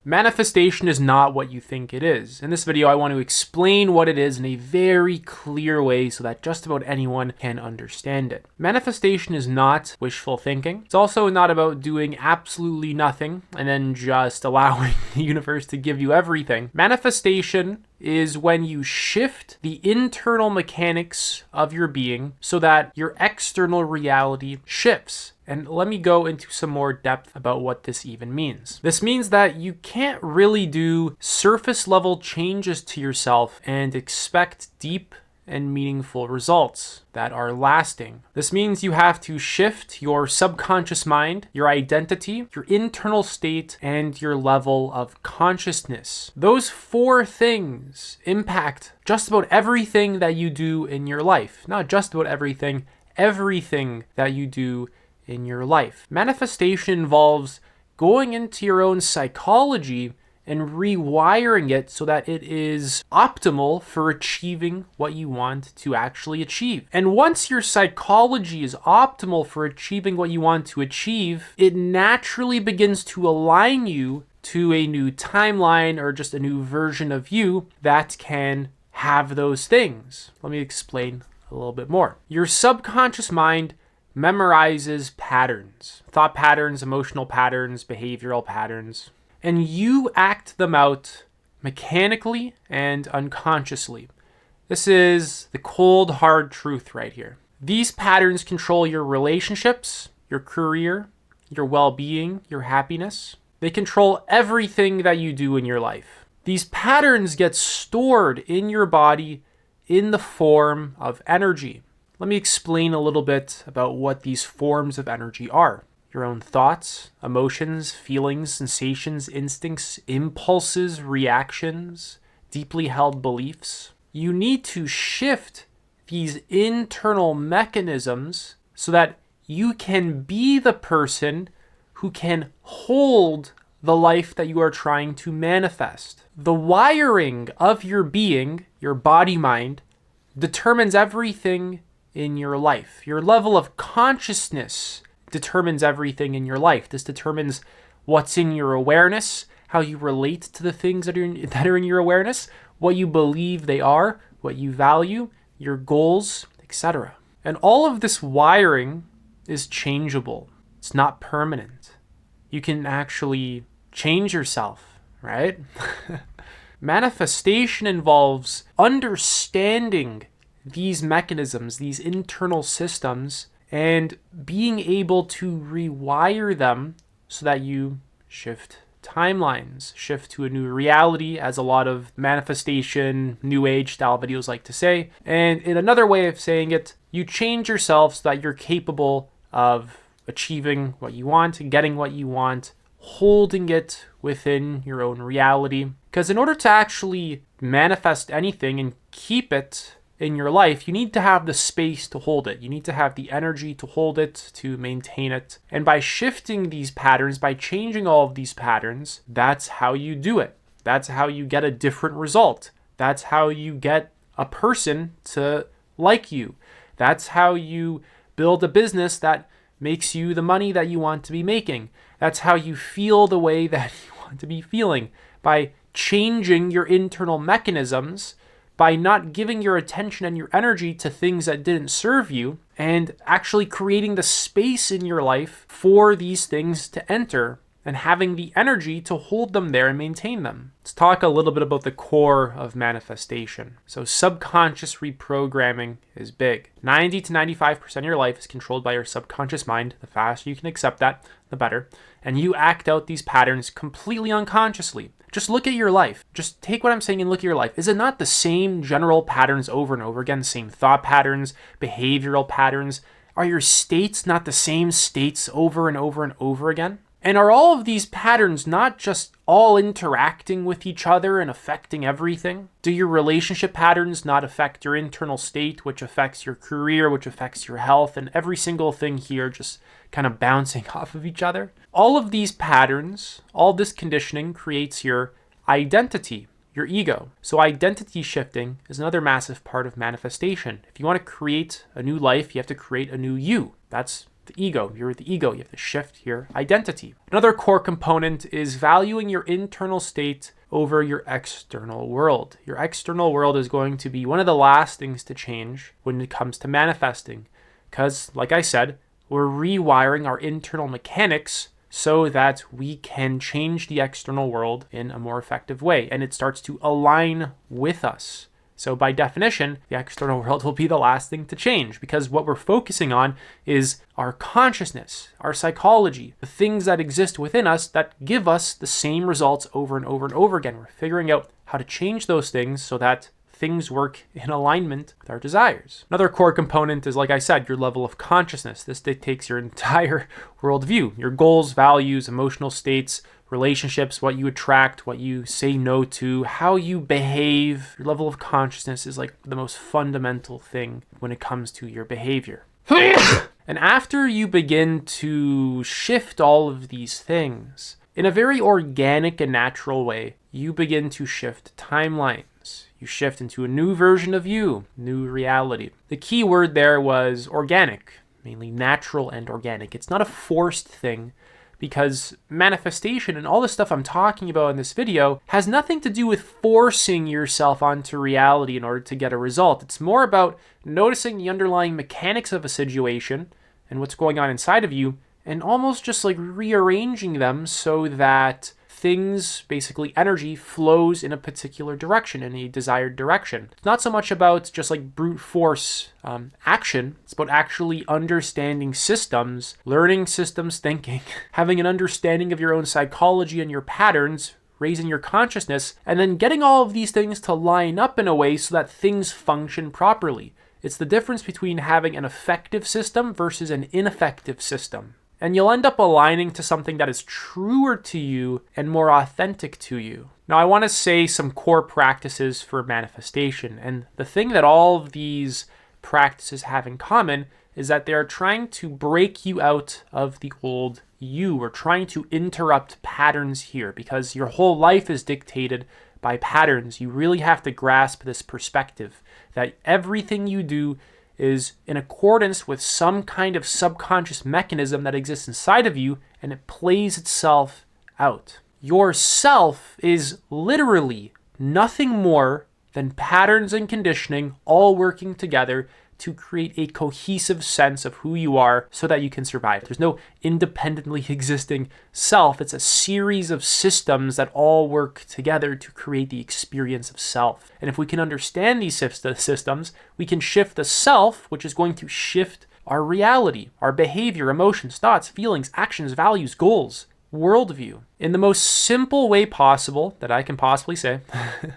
Manifestation is not what you think it is. In this video, I want to explain what it is in a very clear way so that just about anyone can understand it. Manifestation is not wishful thinking. It's also not about doing absolutely nothing and then just allowing the universe to give you everything. Manifestation is when you shift the internal mechanics of your being so that your external reality shifts. And let me go into some more depth about what this even means. This means that you can't really do surface level changes to yourself and expect deep and meaningful results that are lasting. This means you have to shift your subconscious mind, your identity, your internal state, and your level of consciousness. Those four things impact just about everything that you do in your life. Not just about everything that you do in your life. Manifestation involves going into your own psychology and rewiring it so that it is optimal for achieving what you want to actually achieve. And once your psychology is optimal for achieving what you want to achieve, it naturally begins to align you to a new timeline or just a new version of you that can have those things. Let me explain a little bit more. Your subconscious mind memorizes patterns, thought patterns, emotional patterns, behavioral patterns, and you act them out mechanically and unconsciously. This is the cold, hard truth right here. These patterns control your relationships, your career, your well-being, your happiness. They control everything that you do in your life. These patterns get stored in your body in the form of energy. Let me explain a little bit about what these forms of energy are. Your own thoughts, emotions, feelings, sensations, instincts, impulses, reactions, deeply held beliefs. You need to shift these internal mechanisms so that you can be the person who can hold the life that you are trying to manifest. The wiring of your being, your body-mind, determines everything in your life. Your level of consciousness determines everything in your life. This determines what's in your awareness, how you relate to the things that are in your awareness, what you believe they are, what you value, your goals, etc. And all of this wiring is changeable. It's not permanent. You can actually change yourself, right? Manifestation involves understanding these mechanisms, these internal systems, and being able to rewire them so that you shift timelines, shift to a new reality, as a lot of manifestation, new age style videos like to say. And in another way of saying it, you change yourself so that you're capable of achieving what you want, getting what you want, holding it within your own reality. Because in order to actually manifest anything and keep it in your life, you need to have the space to hold it. You need to have the energy to hold it, to maintain it. And by shifting these patterns, by changing all of these patterns, that's how you do it. That's how you get a different result. That's how you get a person to like you. That's how you build a business that makes you the money that you want to be making. That's how you feel the way that you want to be feeling. By changing your internal mechanisms, by not giving your attention and your energy to things that didn't serve you, and actually creating the space in your life for these things to enter and having the energy to hold them there and maintain them. Let's talk a little bit about the core of manifestation. So subconscious reprogramming is big. 90 to 95% of your life is controlled by your subconscious mind. The faster you can accept that, the better. And you act out these patterns completely unconsciously. Just look at your life. Just take what I'm saying and look at your life. Is it not the same general patterns over and over again? Same thought patterns, behavioral patterns? Are your states not the same states over and over and over again? And are all of these patterns not just all interacting with each other and affecting everything? Do your relationship patterns not affect your internal state, which affects your career, which affects your health, and every single thing here just kind of bouncing off of each other? All of these patterns, all this conditioning creates your identity, your ego. So identity shifting is another massive part of manifestation. If you want to create a new life, you have to create a new you. That's the ego. You're the ego. You have to shift your identity. Another core component is valuing your internal state over your external world. Your external world is going to be one of the last things to change when it comes to manifesting. Because, like I said, we're rewiring our internal mechanics so that we can change the external world in a more effective way, and it starts to align with us. So by definition, the external world will be the last thing to change, because what we're focusing on is our consciousness, our psychology, the things that exist within us that give us the same results over and over and over again. We're figuring out how to change those things so that things work in alignment with our desires. Another core component is, like I said, your level of consciousness. This dictates your entire worldview, your goals, values, emotional states, relationships, what you attract, what you say no to, how you behave. Your level of consciousness is like the most fundamental thing when it comes to your behavior. And after you begin to shift all of these things, in a very organic and natural way, you begin to shift timelines. You shift into a new version of you, new reality. The key word there was organic, mainly natural and organic. It's not a forced thing, because manifestation and all the stuff I'm talking about in this video has nothing to do with forcing yourself onto reality in order to get a result. It's more about noticing the underlying mechanics of a situation and what's going on inside of you, and almost just like rearranging them so that things, basically energy, flows in a particular direction, in a desired direction. It's not so much about just like brute force action. It's about actually understanding systems, learning systems thinking, having an understanding of your own psychology and your patterns, raising your consciousness, and then getting all of these things to line up in a way so that things function properly. It's the difference between having an effective system versus an ineffective system. And you'll end up aligning to something that is truer to you and more authentic to you. Now, I want to say some core practices for manifestation. And the thing that all of these practices have in common is that they are trying to break you out of the old you. We're trying to interrupt patterns here, because your whole life is dictated by patterns. You really have to grasp this perspective that everything you do is in accordance with some kind of subconscious mechanism that exists inside of you, and it plays itself out. Your self is literally nothing more than patterns and conditioning all working together to create a cohesive sense of who you are so that you can survive. There's no independently existing self. It's a series of systems that all work together to create the experience of self. And if we can understand these systems, we can shift the self, which is going to shift our reality, our behavior, emotions, thoughts, feelings, actions, values, goals, worldview, in the most simple way possible that I can possibly say.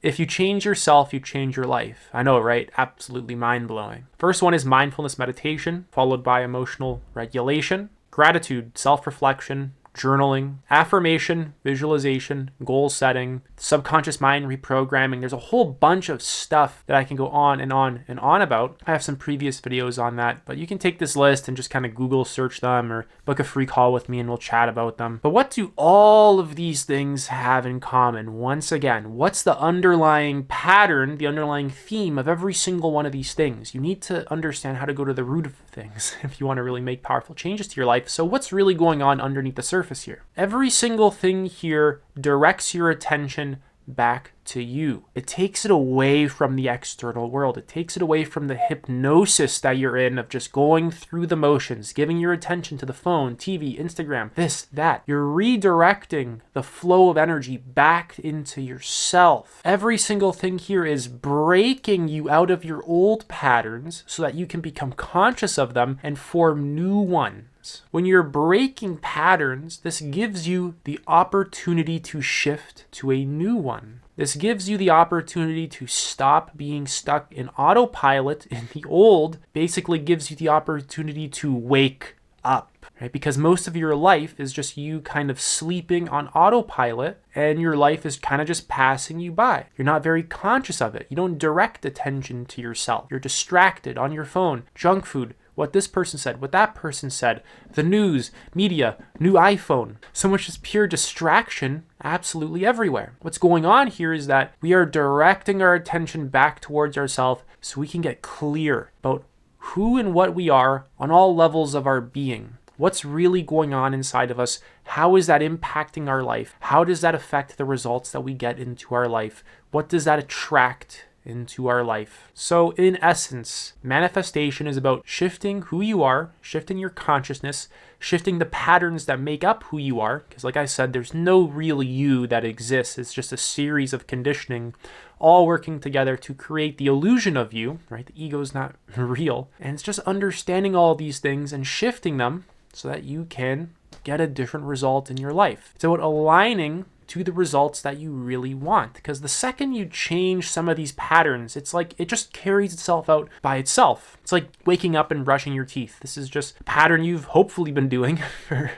If you change yourself, you change your life. I know, right? Absolutely mind-blowing. First one is mindfulness meditation, followed by emotional regulation, gratitude, self-reflection, journaling, affirmation, visualization, goal setting, subconscious mind reprogramming. There's a whole bunch of stuff that I can go on and on and on about. I have some previous videos on that, but you can take this list and just kind of Google search them or book a free call with me and we'll chat about them. But what do all of these things have in common? Once again, what's the underlying pattern, the underlying theme of every single one of these things? You need to understand how to go to the root of things if you want to really make powerful changes to your life. So what's really going on underneath the surface here? Every single thing here directs your attention back to you. It takes it away from the external world. It takes it away from the hypnosis that you're in of just going through the motions, giving your attention to the phone, TV, Instagram, this, that. You're redirecting the flow of energy back into yourself. Every single thing here is breaking you out of your old patterns so that you can become conscious of them and form new ones. When you're breaking patterns, this gives you the opportunity to shift to a new one. This gives you the opportunity to stop being stuck in autopilot in the old, basically gives you the opportunity to wake up, right? Because most of your life is just you kind of sleeping on autopilot, and your life is kind of just passing you by. You're not very conscious of it. You don't direct attention to yourself. You're distracted on your phone, junk food, what this person said, what that person said, the news, media, new iPhone. So much just pure distraction absolutely everywhere. What's going on here is that we are directing our attention back towards ourselves so we can get clear about who and what we are on all levels of our being. What's really going on inside of us? How is that impacting our life? How does that affect the results that we get into our life? What does that attract into our life? So in essence, manifestation is about shifting who you are, shifting your consciousness, shifting the patterns that make up who you are. Because like I said, there's no real you that exists. It's just a series of conditioning all working together to create the illusion of you, right? The ego is not real. And it's just understanding all these things and shifting them so that you can get a different result in your life. It's about aligning to the results that you really want. Because the second you change some of these patterns, it's like it just carries itself out by itself. It's like waking up and brushing your teeth. This is just a pattern you've hopefully been doing for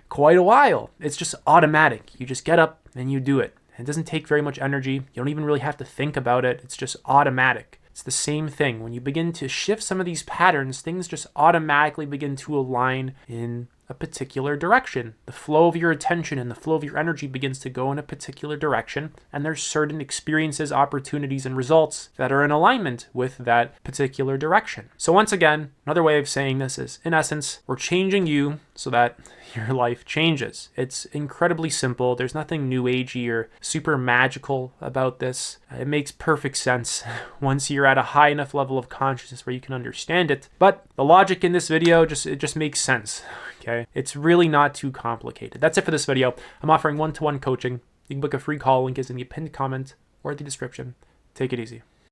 quite a while. It's just automatic. You just get up and you do it. It doesn't take very much energy. You don't even really have to think about it. It's just automatic. It's the same thing. When you begin to shift some of these patterns, things just automatically begin to align in a particular direction. The flow of your attention and the flow of your energy begins to go in a particular direction, and there's certain experiences, opportunities, and results that are in alignment with that particular direction. So once again, another way of saying this is, in essence, we're changing you so that your life changes. It's incredibly simple. There's nothing new agey or super magical about this. It makes perfect sense once you're at a high enough level of consciousness where you can understand it. But the logic in this video just makes sense. Okay, it's really not too complicated. That's it for this video. I'm offering one-to-one coaching. You can book a free call. Link is in the pinned comment or the description. Take it easy.